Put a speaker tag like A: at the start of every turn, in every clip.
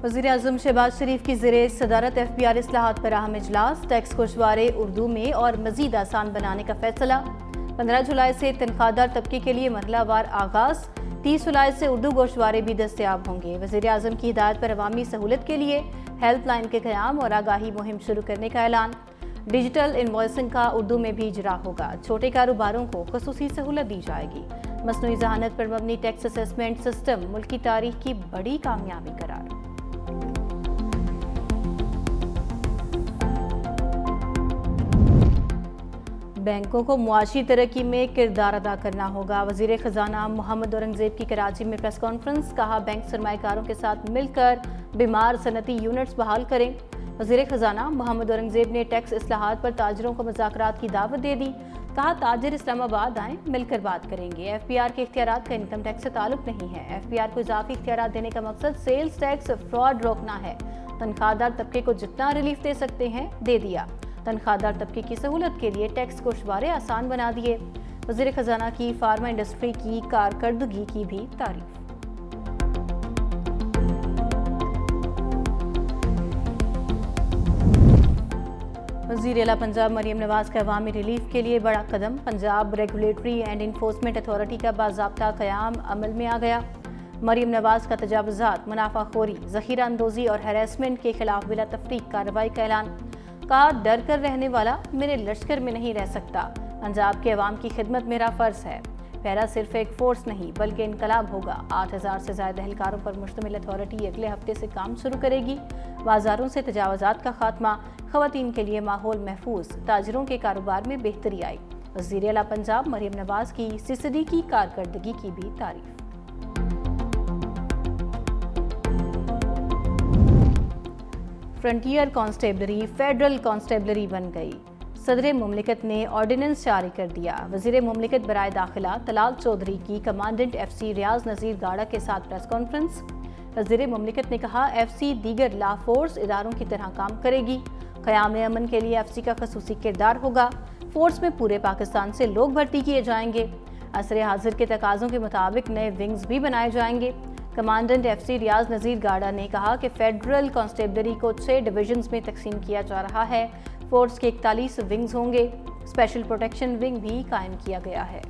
A: वज़ीर-ए-आज़म शहबाज शरीफ की ज़ेरे सदारत FPR इस्लाहात पर अहम इजलास, टैक्स गोशवारे उर्दू में और मज़ीद आसान बनाने का फैसला। 15 जुलाई से तनख्वाहदार तबके के लिए मरहलावार आगाज़, 30 जुलाई से उर्दू गोशवारे भी दस्तयाब होंगे। वज़ीर-ए-आज़म की हिदायत पर अवामी सहूलत के लिए हेल्प लाइन के क़याम और आगाही मुहिम शुरू करने का ऐलान। डिजिटल इनवॉइसिंग का उर्दू में भी इजरा होगा। छोटे कारोबारों को ख़ुसूसी सहूलत दी जाएगी। मसनूई ज़हानत पर मबनी टैक्स असेसमेंट सिस्टम मुल्क की तारीख की बड़ी कामयाबी करार। बैंकों को मुआशी तरक्की में किरदार अदा करना होगा। वज़ीर ख़जाना मोहम्मद औरंगज़ेब की कराची में प्रेस कॉन्फ्रेंस, कहा बैंक सरमाएकारों के साथ मिलकर बीमार सनती यूनिट्स बहाल करें। वज़ीर ख़जाना मोहम्मद औरंगज़ेब ने टैक्स इस्लाहात पर ताजरों को मुज़ाकरात की दावत दे दी। कहा ताजिर इस्लामाबाद आएँ, मिलकर बात करेंगे। FPR के इख्तियारात का इनकम टैक्स से ताल्लुक नहीं है। FPR को इजाफी इख्तियारात देने का मकसद सेल्स टैक्स फ्रॉड रोकना है। तनख्वाहदार तबके को जितना रिलीफ दे सकते हैं दे दिया। तनख्वाहदार तबके की सहूलत के लिए टैक्स गोशवारे आसान बना दिए। वज़ीर ख़जाना की फार्मा इंडस्ट्री की कारकर्दगी की भी तारीफ। वज़ीर आला पंजाब मरियम नवाज का अवामी रिलीफ के लिए बड़ा कदम। Punjab regulatory and enforcement authority का बाज़ाब्ता क़याम अमल में आ गया। मरियम नवाज का तजावुज़ात, मुनाफाखोरी, ज़ख़ीरा अंदोज़ी और हैरेसमेंट के खिलाफ बिला तफ़रीक कार्रवाई का ऐलान। कहा डर कर रहने वाला मेरे लश्कर में नहीं रह सकता। पंजाब के अवाम की खिदमत मेरा फ़र्ज़ है। पैरा सिर्फ एक फोर्स नहीं बल्कि इनकलाब होगा। 8000 से ज़्यादा एहलकारों पर मुश्तमिल अथॉरिटी अगले हफ्ते से काम शुरू करेगी। बाजारों से तजावुज़ात का खात्मा, ख़वातीन के लिए माहौल महफूज, ताजरों के कारोबार में बेहतरी आई। वज़ीर आला पंजाब मरियम नवाज की CCD की कारकर्दगी की भी तारीफ। फ्रंटियर कांस्टेबलरी फेडरल कांस्टेबलरी बन गई। सदर मुमलिकत ने ऑर्डिनेंस जारी कर दिया। वज़ीर मुमलिकत बराए दाखिला तलाल चौधरी की कमांडेंट FC रियाज नज़ीर गाड़ा के साथ प्रेस कॉन्फ्रेंस। वज़ीर मुमलिकत ने कहा FC दीगर ला फोर्स इदारों की तरह काम करेगी। क़याम अमन के लिए FC का ख़ुसूसी किरदार होगा। फोर्स में पूरे पाकिस्तान से लोग भर्ती किए जाएंगे। असर हाजिर के तकाज़ों के मुताबिक नए विंग्स भी बनाए जाएंगे। कमांडेंट FC रियाज नज़ीर गाड़ा ने कहा कि फेडरल कांस्टेबलरी को 6 डिवीजन्स में तकसीम किया जा रहा है। फोर्स के 41 विंग्स होंगे। स्पेशल प्रोटेक्शन विंग भी कायम किया गया है।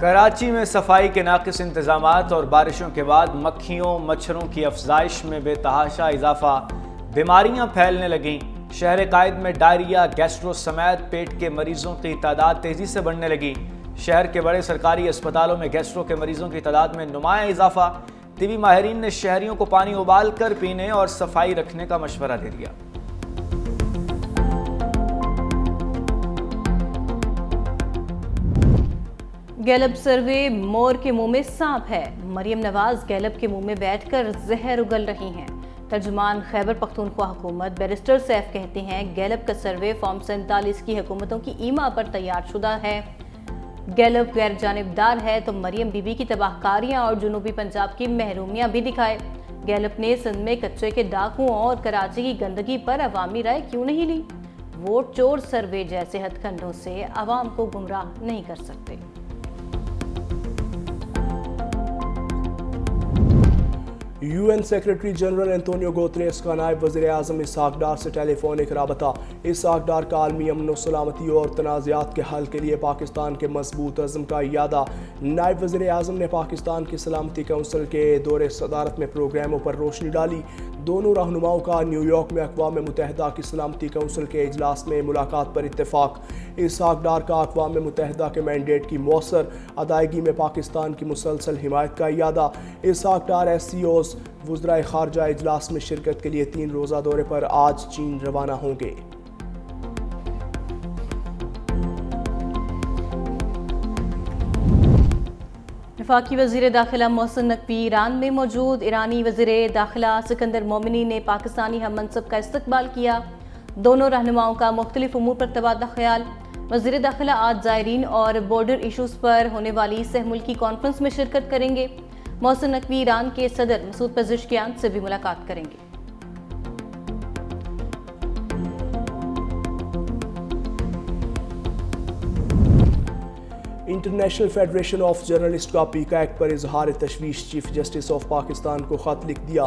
B: कराची में सफाई के नाक़िस इंतजामात और बारिशों के बाद मक्खियों मच्छरों की अफजाइश में बेतहाशा इजाफा, बीमारियां फैलने लगीं। शहर कायद में डायरिया, गैस्ट्रो समेत पेट के मरीजों की तादाद तेज़ी से बढ़ने लगी। शहर के बड़े सरकारी अस्पतालों में गैस्ट्रो के मरीजों की तादाद में नुमाया इजाफा। तिबी माहिरीन ने शहरियों को पानी उबाल कर पीने और सफाई रखने का मशवरा दे दिया।
A: गैलब सर्वे, मोर के मुंह में सांप है। मरियम नवाज गैलब के मुंह में बैठकर जहर उगल रही हैं। तर्जुमान खैबर पख्तूनख्वा हुकूमत बैरिस्टर सैफ कहते हैं गैलब का सर्वे फॉर्म 47 की हुकूमतों की ईमा पर तैयार शुदा है। गैलब गैर जानिबदार है तो मरियम बीबी की तबाहकारियां और जनूबी पंजाब की महरूमियां भी दिखाए। गैलब ने सिंध में कच्चे के डाकुओं और कराची की गंदगी पर अवामी राय क्यों नहीं ली? वोट चोर सर्वे जैसे हथकंडों से अवाम को गुमराह नहीं कर सकते।
C: UN secretary general Antonio Guterres का नायब वज़ीर आज़म इसहाक डार से टेलीफोनिक राबता। इसहाक डार का आलमी अमन व सलामती और तनाज़ात के हल के लिए पाकिस्तान के मजबूत अज़्म का इयादा। नायब वज़ीर आज़म ने पाकिस्तान की सलामती कौंसिल के दौरे सदारत में प्रोग्रामों पर रोशनी डाली। दोनों रहनुमाओं का न्यूयॉर्क में अक़वाम मुत्तहिदा की सलामती कौंसिल के इजलास में मुलाकात पर इत्तेफाक। इसहाक डार का अक़वाम मुत्तहिदा के मैंडेट की मौसर अदायगी में पाकिस्तान की मुसलसल हिमायत का इयादा। इसहाक डार SCOs वज़राए ख़ारजा इजलास में शिरकत के लिए 3 रोज़ा दौरे पर आज चीन रवाना होंगे।
A: वफाकी वज़ीर दाखिला मोहसिन नकवी ईरान में मौजूद। ईरानी वज़ीर दाखिला सिकंदर मोमिनी ने पाकिस्तानी हम मनसब का इस्तकबाल किया। दोनों रहनुमाओं का मुख्तलिफ उमूर पर तबादला ख्याल। वज़ीर दाखिला आज ज़ायरीन और बॉर्डर इशूज़ पर होने वाली सहमुल्की कॉन्फ्रेंस में शिरकत करेंगे। मोहसिन नकवी ईरान के सदर मसूद पेज़ेश्कियान से भी मुलाकात करेंगे।
C: इंटरनेशनल फेडरेशन ऑफ जर्नलिस्ट का पीका एक्ट पर इजहार तशवीश, चीफ जस्टिस ऑफ पाकिस्तान को ख़त लिख दिया।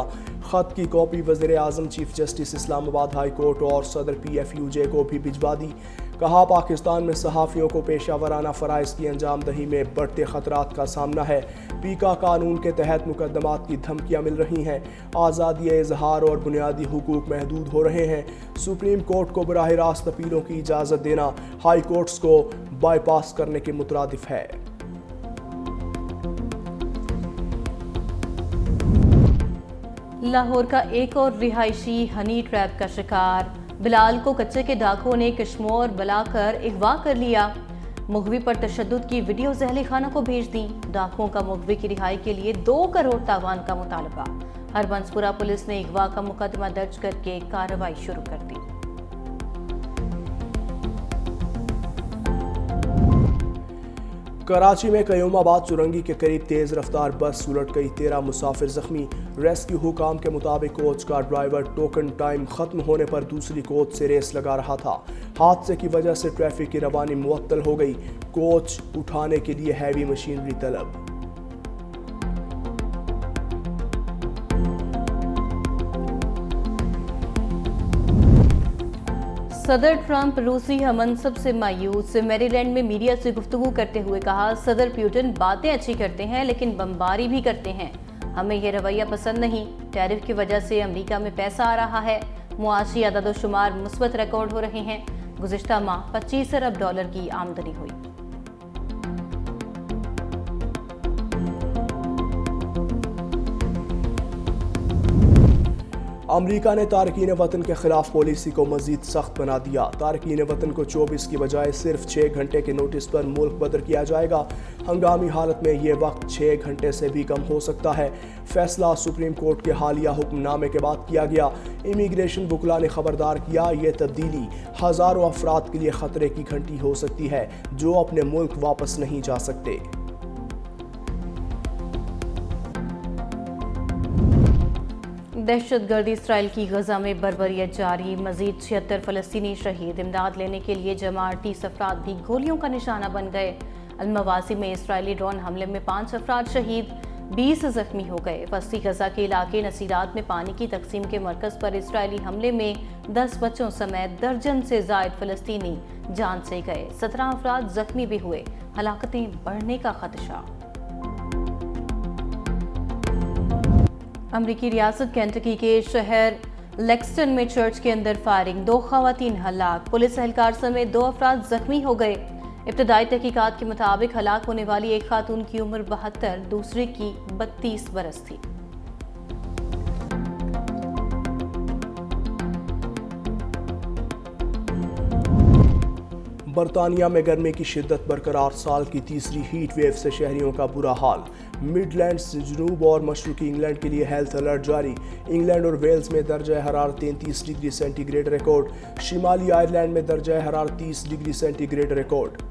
C: ख़त की कॉपी वज़ीर आज़म, chief justice Islamabad high court और सदर PFUJ को भी भिजवा दी। कहा, पाकिस्तान में सहाफ़ियों को पेशा वराना फ़राइज़ की अंजाम दही में बढ़ते ख़तरात का सामना है। पीका कानून के तहत मुकदमात की धमकियाँ मिल रही हैं। आज़ादी इजहार और बुनियादी हुकूक महदूद हो रहे हैं। सुप्रीम कोर्ट को बराह रास्त अपीलों की इजाज़त देना हाई कोर्ट्स को बाईपास करने के मुतरादिफ है।
A: लाहौर का एक और रिहायशी हनी ट्रैप का शिकार। बिलाल को कच्चे के डाकुओं ने कश्मोर बुलाकर अगवा कर लिया। मुगवी पर तशद्दुद की वीडियो अहल खाना को भेज दी। डाकुओं का मुगवी की रिहाई के लिए 2 करोड़ तावान का मुतालबा। हरबंसपुरा पुलिस ने अगवा का मुकदमा दर्ज करके कार्रवाई शुरू कर दी।
C: कराची में कयूमाबाद सुरंगी के करीब तेज रफ्तार बस उलट गई, 13 मुसाफिर जख्मी। रेस्क्यू हुकाम के मुताबिक कोच का ड्राइवर टोकन टाइम खत्म होने पर दूसरी कोच से रेस लगा रहा था। हादसे की वजह से ट्रैफिक की रवानी मुअत्तल हो गई। कोच उठाने के लिए हैवी मशीनरी तलब।
A: सदर ट्रंप रूसी हमनसब से मायूस। मैरीलैंड में मीडिया से गुफ्तगू करते हुए कहा, सदर पुतिन बातें अच्छी करते हैं लेकिन बमबारी भी करते हैं। हमें यह रवैया पसंद नहीं। टैरिफ की वजह से अमेरिका में पैसा आ रहा है। मुआशी अदद-ओ-शुमार मुस्बत रिकॉर्ड हो रहे हैं। गुज़िश्ता माह $25 अरब की आमदनी हुई।
C: अमरीका ने तारकीन वतन के खिलाफ पॉलिसी को मजीद सख्त बना दिया। तारकीन वतन को 24 की बजाय सिर्फ 6 घंटे के नोटिस पर मुल्क बदर किया जाएगा। हंगामी हालत में ये वक्त 6 घंटे से भी कम हो सकता है। फैसला सुप्रीम कोर्ट के हालिया हुक्मनामे के बाद किया गया। इमिग्रेशन वकला ने खबरदार किया, ये तब्दीली हज़ारों अफराद के लिए खतरे की घंटी हो सकती है जो अपने मुल्क वापस नहीं जा सकते।
A: दहशतगर्द इसराइल की गजा में बर्बरियत जारी। मजीद 76 फलस्तीनी शहीद। इमदाद लेने के लिए जमा 30 अफराद भी गोलियों का निशाना बन गए। अलमवासी में इसराइली ड्रोन हमले में 5 अफराद शहीद, 20 जख्मी हो गए। वस्ती गजा के इलाके नसीरात में पानी की तकसीम के मरकज पर इसराइली हमले में 10 बच्चों समेत दर्जन से जायद फलस्तीनी जान से गए। 17 अफराद जख्मी भी हुए। हलाकतें बढ़ने का खदशा। अमरीकी रियासत केंटकी के शहर लेक्सटन में चर्च के अंदर फायरिंग, 2 खवातीन हलाक। पुलिस एहलकार समेत 2 अफराद जख्मी हो गए। इब्तदाई तहकीकात के मुताबिक हलाक होने वाली एक खातून की उम्र 72, दूसरी की 32 बरस थी।
C: बरतानिया में गर्मी की शिद्दत बरकरार। साल की तीसरी हीट वेव से शहरियों का बुरा हाल। मिडलैंड्स, जनूब और मशरकी इंग्लैंड के लिए हेल्थ अलर्ट जारी। इंग्लैंड और वेल्स में दर्जा हरारत 33 डिग्री सेंटीग्रेड रिकॉर्ड। शिमाली आयरलैंड में दर्जा हरारत 30 डिग्री सेंटीग्रेड रिकॉर्ड।